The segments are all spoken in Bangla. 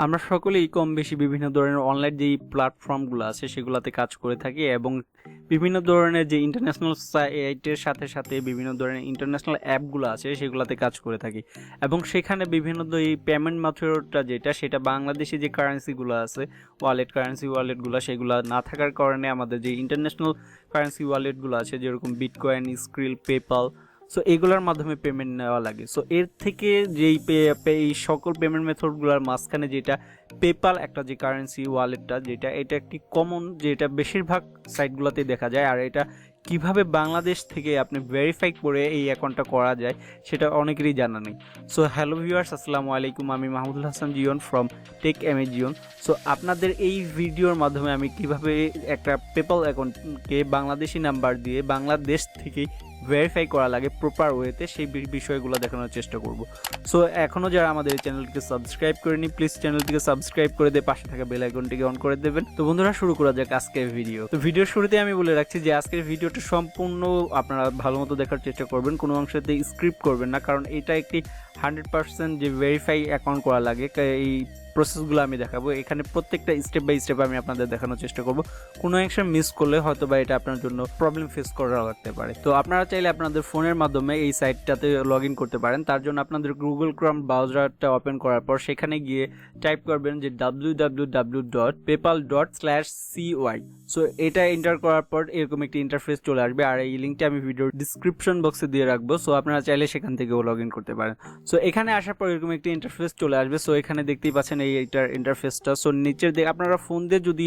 আমরা সকলেই কম বেশি বিভিন্ন ধরনের অনলাইন যেই প্ল্যাটফর্মগুলো আছে সেগুলোতে কাজ করে থাকি এবং বিভিন্ন ধরনের যে ইন্টারন্যাশনাল সাইটের সাথে সাথে বিভিন্ন ধরনের ইন্টারন্যাশনাল অ্যাপগুলো আছে সেগুলোতে কাজ করে থাকি এবং সেখানে বিভিন্ন এই পেমেন্ট মেথডটা যেটা সেটা বাংলাদেশি যে কারেন্সিগুলো আছে ওয়ালেটগুলো সেগুলো না থাকার কারণে আমাদের যে ইন্টারন্যাশনাল কারেন্সি ওয়ালেটগুলো আছে যেরকম বিটকয়েন, স্ক্রিল, পেপাল, সো এগুলোর মাধ্যমে পেমেন্ট নেওয়া লাগে। সো এর থেকে যেই এই সকল পেমেন্ট মেথডগুলোর মাঝখানে যেটা পেপাল একটা যে কারেন্সি ওয়ালেটটা যেটা এটা একটি কমন, যেটা বেশিরভাগ সাইটগুলোতেই দেখা যায়। আর এটা কিভাবে বাংলাদেশ থেকে আপনি ভেরিফাই করে এই অ্যাকাউন্টটা করা যায় সেটা অনেকেরই জানা নেই। সো হ্যালো ভিউয়ার্স, আসসালামু আলাইকুম, আমি Mahmudul Hasan Zion from tech Zion. So আপনাদের এই ভিডিওর মাধ্যমে আমি কিভাবে একটা পেপাল অ্যাকাউন্টকে বাংলাদেশি নাম্বার দিয়ে বাংলাদেশ থেকেই ভেরিফাই করা লাগে প্রপার ওয়েতে সেই বিষয়গুলো দেখানোর চেষ্টা করব। সো এখনও যারা আমাদের চ্যানেলটিকে সাবস্ক্রাইব করেনি প্লিজ চ্যানেলটিকে সাবস্ক্রাইব করে দিয়ে পাশে থাকা বেল আইকনটিকে অন করে দেবেন। তো বন্ধুরা, শুরু করা যাক আজকের ভিডিও। তো ভিডিওর শুরুতে আমি বলে রাখছি যে আজকের ভিডিওটা সম্পূর্ণ আপনারা ভালো মতো দেখার চেষ্টা করবেন, কোনো অংশতে স্ক্রিপ্ট করবেন না, কারণ এটা একটি 100% যে ভেরিফাই অ্যাকাউন্ট করা লাগে এই প্রসেসগুলো আমি দেখাবো। এখানে প্রত্যেকটা স্টেপ বাই স্টেপ আমি আপনাদের দেখানোর চেষ্টা করব। কোনো অংশে মিস করলে হয়তো বা এটা আপনার জন্য প্রবলেম ফেস করা লাগতে পারে। তো আপনারা চাইলে আপনাদের ফোনের মাধ্যমে এই সাইটটাতে লগ ইন করতে পারেন। তার জন্য আপনাদের গুগল ক্রোম ব্রাউজারটা ওপেন করার পর সেখানে গিয়ে টাইপ করবেন যে www.paypal.com/cy। সো এটা এন্টার করার পর এরকম একটি ইন্টারফেস চলে আসবে, আর এই লিঙ্কটা আমি ভিডিওর ডিসক্রিপশন বক্সে দিয়ে রাখবো। সো আপনারা চাইলে সেখান থেকেও লগ ইন করতে পারেন। সো এখানে আসার পর এরকম একটি ইন্টারফেস চলে আসবে। সো এখানে দেখতেই পাচ্ছেন এইটার ইন্টারফেসটা। সো নিচের দিকে আপনারা ফোন দিয়ে যদি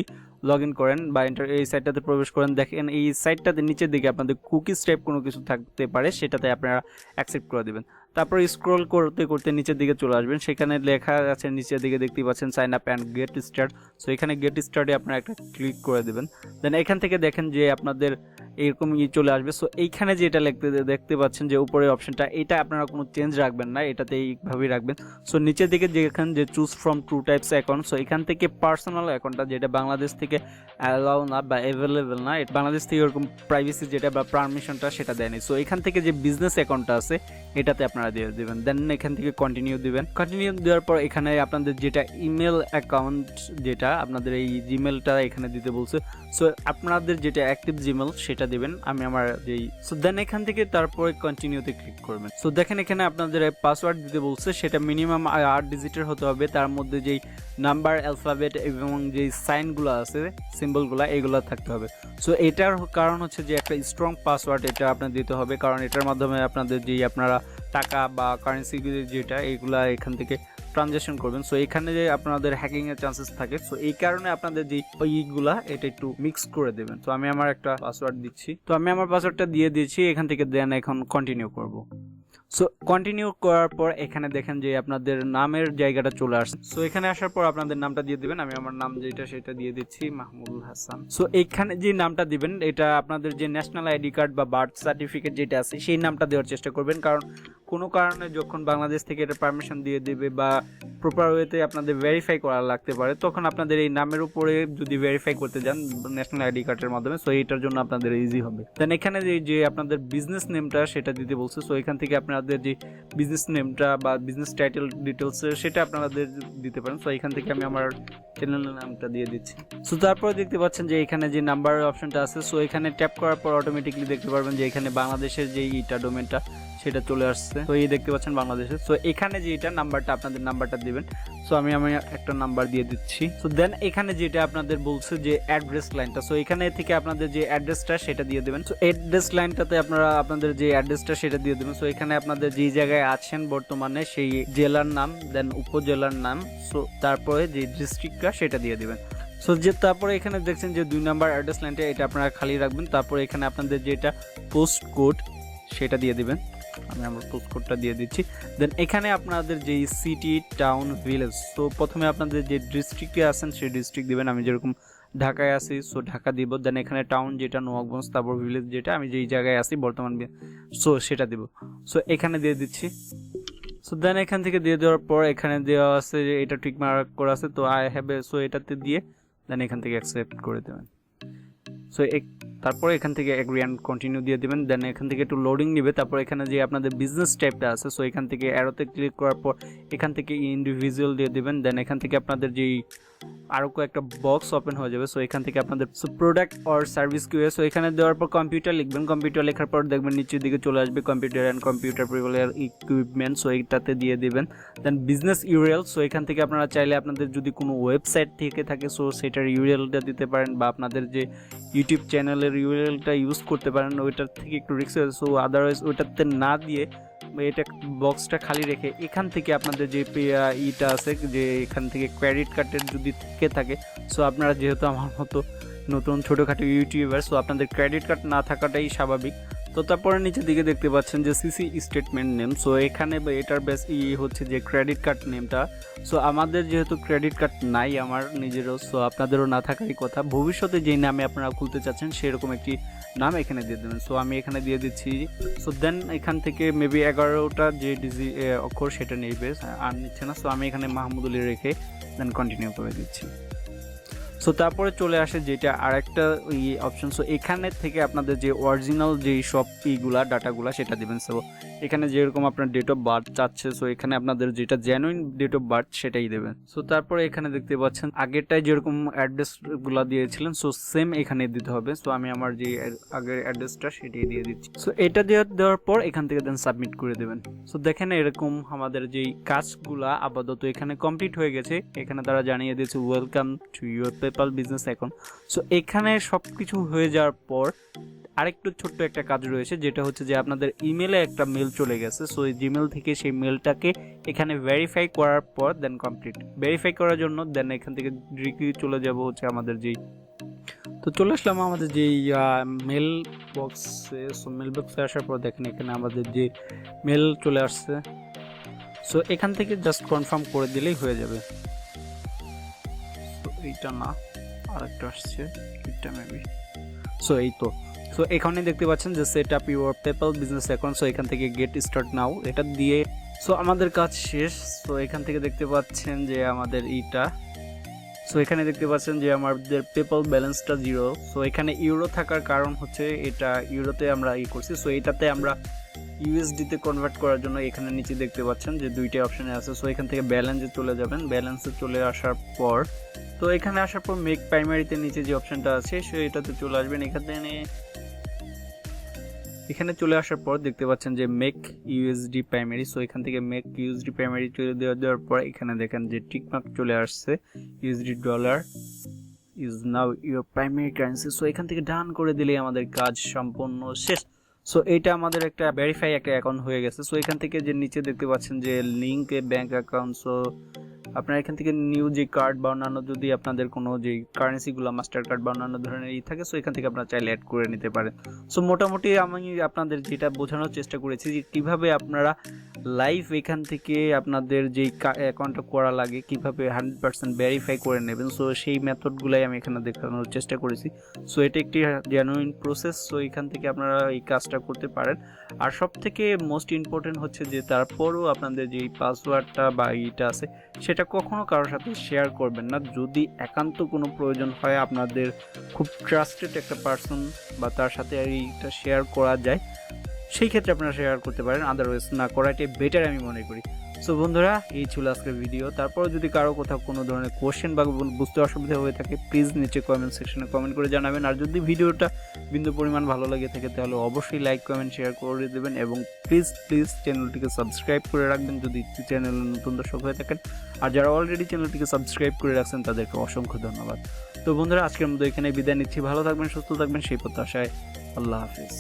লগ ইন করেন বা এই সাইটটাতে প্রবেশ করেন, দেখেন এই সাইটটাতে নিচের দিকে আপনাদের কুকিজ টাইপ কোনো কিছু থাকতে পারে, সেটাতে আপনারা অ্যাকসেপ্ট করে দেবেন। তারপর স্ক্রল করতে করতে নিচের দিকে চলে আসবেন, সেখানে লেখা আছে নিচের দিকে দেখতেই পাচ্ছেন sign up and get start. So এখানে গেট স্টার্টে আপনারা একটা ক্লিক করে দেবেন। দেন এখান থেকে দেখেন যে আপনাদের এরকম চলে আসবে। সো এইখানে যেটা দেখতে পাচ্ছেন যে উপরের অপশনটা, এটা আপনারা কোনো চেঞ্জ রাখবেন না, এটাতে এইভাবেই রাখবেন। সো নিচের দিকে যেখানে যে choose from two types account, so এখান থেকে পার্সোনাল অ্যাকাউন্টটা যেটা বাংলাদেশ থেকে অ্যালাউ না বা অ্যাভেলেবেল না, বাংলাদেশ থেকে এরকম প্রাইভেসি যেটা বা পারমিশনটা সেটা দেয়নি। সো এখান থেকে যে বিজনেস অ্যাকাউন্টটা আছে এটাতে আপনারা দিয়ে দেবেন। দেন এখান থেকে কন্টিনিউ দিবেন। কন্টিনিউ দেওয়ার পর এখানে আপনাদের যেটা ইমেল অ্যাকাউন্ট, যেটা আপনাদের এই জিমেলটা এখানে দিতে বলছে। সো আপনাদের যেটা অ্যাক্টিভ জিমেল সেটা দিবেন। আমি আমার যেই সো দেন এখান থেকে তারপরে কন্টিনিউতে ক্লিক করবেন। সো দেখেন এখানে আপনাদের পাসওয়ার্ড দিতে বলছে, সেটা মিনিমাম 8 ডিজিটের হতে হবে। তার মধ্যে যেই নাম্বার, অ্যালফাবেট এবং যেই সাইনগুলো আছে, সিম্বলগুলো, এগুলো থাকতে হবে। সো এটার কারণ হচ্ছে যে একটা স্ট্রং পাসওয়ার্ড এটা আপনার দিতে হবে, কারণ এটার মাধ্যমে আপনাদের যেই আপনারা টাকা বা কারেন্সি যেটা এগুলা এখান থেকে ট্রানজাকশন করবেন। সো এখানে যে আপনাদের হ্যাকিং এর চান্সেস থাকে, সো এই কারণে আপনাদের যে ওইগুলা এটা একটু মিক্স করে দেবেন। তো আমি আমার একটা পাসওয়ার্ড দিচ্ছি। তো আমি আমার পাসওয়ার্ডটা দিয়ে দিয়েছি। এখান থেকে দেন এখন কন্টিনিউ করব। সো কন্টিনিউ করার পর এখানে দেখেন যে আপনাদের নামের জায়গাটা চলে আসছে। সো এখানে আসার পর আপনাদের নামটা দিয়ে দিবেন। আমি আমার নাম যেটা সেটা দিয়ে দিচ্ছি, মাহমুদুল হাসান। সো এখানে যে নামটা দিবেন এটা আপনাদের যে ন্যাশনাল আইডি কার্ড বা বার্থ সার্টিফিকেট যেটা আছে সেই নামটা দেওয়ার চেষ্টা করবেন, কারণ কোনো কারণে যখন বাংলাদেশ থেকে এটা পারমিশন দিয়ে দেবে বা প্রপার ওয়েতে আপনাদের ভেরিফাই করা লাগতে পারে, তখন আপনাদের এই নামের উপরে যদি ভেরিফাই করতে যান ন্যাশনাল আইডি কার্ডের মাধ্যমে, সো এটার জন্য আপনাদের ইজি হবে। দেন এখানে যে আপনাদের বিজনেস নেমটা সেটা দিতে বলছে। সো এখান থেকে আপনাদের যে বিজনেস নেমটা বা বিজনেস টাইটেল ডিটেলস সেটা আপনাদের দিতে পারেন। সো এখান থেকে আমি আমার চ্যানেলের নামটা দিয়ে দিচ্ছি। সো তারপরে দেখতে পাচ্ছেন যে এখানে যে নাম্বারের অপশনটা আছে, সো এখানে ট্যাপ করার পর অটোমেটিকলি দেখতে পারবেন যে এখানে বাংলাদেশের যে ইটা ডোমেনটা সেটা চলে আসছে। তো এই দেখতে পাচ্ছেন বাংলাদেশের। সো এখানে যে এটা নাম্বারটা আপনাদের নাম্বারটা দিবেন। সো আমি একটা নাম্বার দিয়ে দিচ্ছি। সো দেন এখানে যেটা আপনাদের বলছে যে অ্যাড্রেস লাইনটা, সো এখানে থেকে আপনাদের যে অ্যাড্রেসটা সেটা দিয়ে দেবেন। সো অ্যাড্রেস লাইনটাতে আপনারা আপনাদের যে অ্যাড্রেসটা সেটা দিয়ে দেবেন। সো এখানে আপনাদের যে জায়গায় আছেন বর্তমানে সেই জেলার নাম, দেন উপজেলার নাম, সো তারপরে যে ডিস্ট্রিক্টটা সেটা দিয়ে দিবেন। সো যে তারপরে এখানে দেখছেন যে 2 নাম্বার অ্যাড্রেস লাইনটা এটা আপনারা খালি রাখবেন। তারপরে এখানে আপনাদের যেটা পোস্ট কোড সেটা দিয়ে দিবেন। আমি আমার পোস্ট কোডটা দিয়ে দিচ্ছি। দেন এখানে আপনাদের যে সিটি, টাউন, ভিলেজ, সো প্রথমে আপনাদের যে ডিস্ট্রিক্টে আছেন সেই ডিস্ট্রিক্ট দিবেন। আমি যেরকম ঢাকায় আছি সো ঢাকা দিব। দেন এখানে টাউন যেটা নবাবগঞ্জ, তারপর ভিলেজ যেটা আমি যেই জায়গায় আছি বর্তমান, সো সেটা দিব। সো এখানে দিয়ে দিচ্ছি। সো দেন এখান থেকে দিয়ে দেওয়ার পর এখানে দেওয়া আছে যে এটা ঠিক মার্ক করা আছে, তো আই হ্যাভ এ, সো এটাতে দিয়ে দেন এখান থেকে অ্যাকসেপ্ট করে দেবেন। সো তারপরে এখান থেকে এগ্রি অ্যান্ড কন্টিনিউ দিয়ে দেবেন। দেন এখান থেকে একটু লোডিং নেবে। তারপর এখানে যে আপনাদের বিজনেস টাইপটা আছে, সো এখান থেকে অ্যারোতে ক্লিক করার পর এখান থেকে ইন্ডিভিজুয়াল দিয়ে দেবেন। দেন এখান থেকে আপনাদের যেই আরও কয়েকটা বক্স ওপেন হয়ে যাবে। সো এখান থেকে আপনাদের প্রোডাক্ট অর সার্ভিস কিউ, সো এখানে দেওয়ার পর কম্পিউটার লিখবেন। কম্পিউটার লেখার পর দেখবেন নিচের দিকে চলে আসবে computer and computer prepare equipment, so এইটাতে দিয়ে দেবেন। দেন বিজনেস ইউরিএল, সো এখান থেকে আপনারা চাইলে আপনাদের যদি কোনো ওয়েবসাইট থেকে থাকে সো সেটার ইউরিএলটা দিতে পারেন, বা আপনাদের যে ইউটিউব চ্যানেলের ইউরিএলটা ইউজ করতে পারেন, ওইটার থেকে একটু রিস্ক আছে। সো আদারওয়াইজ ওইটাতে না দিয়ে এটা বক্সটা খালি রেখে এখান থেকে আপনাদের যে ইটা আছে, যে এখান থেকে ক্রেডিট কার্ডের যদি থেকে থাকে, সো আপনারা যেহেতু আমার মতো নতুন ছোটোখাটো ইউটিউবার, সো আপনাদের ক্রেডিট কার্ড না থাকাটাই স্বাভাবিক। তো তারপরে নিচের দিকে দেখতে পাচ্ছেন যে সিসি স্টেটমেন্ট নেম, সো এখানে এটার বেস হচ্ছে যে ক্রেডিট কার্ড নেমটা। সো আমাদের যেহেতু ক্রেডিট কার্ড নাই আমার নিজেরও, সো আপনাদেরও না থাকারই কথা। ভবিষ্যতে যেই নামে আপনারা খুলতে চাচ্ছেন সেরকম একটি নাম এখানে দিয়ে দেবেন। সো আমি এখানে দিয়ে দিচ্ছি। সো দেন এখান থেকে মেবি 11টা যে অক্ষর সেটা নেবে, আর নিচ্ছে না। সো আমি এখানে মাহমুদুলি রেখে দেন কন্টিনিউ করে দিচ্ছি। সো তারপরে চলে আসে যেটা আরেকটা অপশন, সো এখানে থেকে আপনাদের যে অরিজিনাল যেই সব ইগুলা ডাটাগুলা সেটা দেবেন। সো এখানে যেরকম আপনার ডেট অফ বার্থ চাচ্ছে, সো এখানে আপনাদের যেটা জেনুইন ডেট অফ বার্থ সেটাই দেবেন। সো তারপরে এখানে দেখতে পাচ্ছেন আগেরটায় যেরকম অ্যাড্রেসগুলো দিয়েছিলেন, সো সেম এখানে দিতে হবে। সো আমি আমার যে আগের অ্যাড্রেসটা সেটাই দিয়ে দিচ্ছি। সো এটা দেওয়ার পর এখান থেকে দেন সাবমিট করে দেবেন। সো দেখেন এরকম আমাদের যেই কাজগুলা আপাতত এখানে কমপ্লিট হয়ে গেছে। এখানে তারা জানিয়ে দিয়েছে welcome to your PayPal business account. So এখানে সব কিছু হয়ে যাওয়ার পর আরেকটু ছোট্ট একটা কাজ রয়েছে, যেটা হচ্ছে যে আপনাদের ইমেলে একটা মেল চলে গেছে। সো এই জিমেল থেকে সেই মেলটাকে এখানে ভেরিফাই করার পর দেন কমপ্লিট। ভেরিফাই করার জন্য দেন এখান থেকে ডিরেক্টলি চলে যাব হচ্ছে আমাদের যেই, তো চলে আসলাম আমাদের যেই মেল বক্সে। সো মেল বক্সে আসার পর দেখেন এখানে আমাদের যে মেল চলে আসছে। সো এখান থেকে জাস্ট কনফার্ম করে দিলেই হয়ে যাবে। সো এইটা না, আরেকটা আসছে এটা মেবি। সো এই তো, সো এখানে দেখতে পাচ্ছেন যে set up your PayPal business account. So এখান থেকে গেট স্টার্ট নাও এটা দিয়ে সো আমাদের কাজ শেষ। সো এখান থেকে দেখতে পাচ্ছেন যে আমাদের এইটা, সো এখানে দেখতে পাচ্ছেন যে আমাদের পেপাল ব্যালেন্সটা 0। সো এখানে ইউরো থাকার কারণ হচ্ছে এটা ইউরোতে আমরা করছি। সো এটাতে আমরা ইউএসডিতে কনভার্ট করার জন্য এখানে নিচে দেখতে পাচ্ছেন যে দুইটা অপশানে আছে। সো এখান থেকে ব্যালেন্সে চলে যাবেন। ব্যালেন্সে চলে আসার পর তো এখানে আসার পর মেক প্রাইমারিতে নিচে যে অপশানটা আছে সো এটাতে চলে আসবেন। এখানে চলে আসার পর দেখতে পাচ্ছেন যে মেক ইউএসডি প্রাইমারি। সো এখান থেকে মেক ইউএসডি প্রাইমারি চলে দেওয়ার পর এখানে দেখেন যে টিকমার্ক চলে আসছে, USD dollar is now your primary currency. So এখান থেকে ডান করে দিলেই আমাদের কাজ সম্পূর্ণ শেষ। সো এটা আমাদের একটা ভেরিফাই একটা অ্যাকাউন্ট হয়ে গেছে। সো এখান থেকে যে নিচে দেখতে পাচ্ছেন যে লিঙ্কে ব্যাঙ্ক অ্যাকাউন্ট, সো আপনারা এখান থেকে নিউ যে কার্ড বা অন্যান্য যদি আপনাদের কোনো যে কারেন্সিগুলো মাস্টার কার্ড বা অন্যান্য ধরনের থাকে, সো এখান থেকে আপনারা চাইলে অ্যাড করে নিতে পারেন। সো মোটামুটি আমি আপনাদের যেটা বোঝানোর চেষ্টা করেছি যে কীভাবে আপনারা লাইভ এখান থেকে আপনাদের যেই অ্যাকাউন্টটা করা লাগে কীভাবে 100% ভেরিফাই করে নেবেন। সো সেই মেথডগুলাই আমি এখানে দেখানোর চেষ্টা করেছি। সো এটা একটি জেনুইন প্রসেস। সো এখান থেকে আপনারা এই কাজটা করতে পারেন। আর সব থেকে মোস্ট ইম্পর্টেন্ট হচ্ছে যে তারপরও আপনাদের যেই পাসওয়ার্ডটা বা এইটা আছে সেটা কখনো কারোর সাথে শেয়ার করবেন না। যদি একান্ত কোনো প্রয়োজন হয়, আপনাদের খুব ট্রাস্টেড একটা পার্সন বা তার সাথে এইটা শেয়ার করা যায়, সেই ক্ষেত্রে আপনারা শেয়ার করতে পারেন। আদারওয়াইজ না করাটাই বেটার আমি মনে করি। সো বন্ধুরা, এই ছিল আজকের ভিডিও। তারপরে যদি কারো কোথাও কোনো ধরনের কোশ্চেন বা বুঝতে অসুবিধা হয়ে থাকে, প্লিজ নিচে কমেন্ট সেকশনে কমেন্ট করে জানাবেন। আর যদি ভিডিওটা বিন্দু পরিমাণ ভালো লাগে থাকে তাহলে অবশ্যই লাইক কমেন্ট শেয়ার করে দেবেন, এবং প্লিজ চ্যানেলটিকে সাবস্ক্রাইব করে রাখবেন যদি চ্যানেলে নতুন দর্শক হয়ে থাকেন। আর যারা অলরেডি চ্যানেলটিকে সাবস্ক্রাইব করে রাখছেন তাদেরকে অসংখ্য ধন্যবাদ। তো বন্ধুরা, আজকের মতো এখানে বিদায় নিচ্ছি। ভালো থাকবেন, সুস্থ থাকবেন সেই প্রত্যাশায়। আল্লাহ হাফিজ।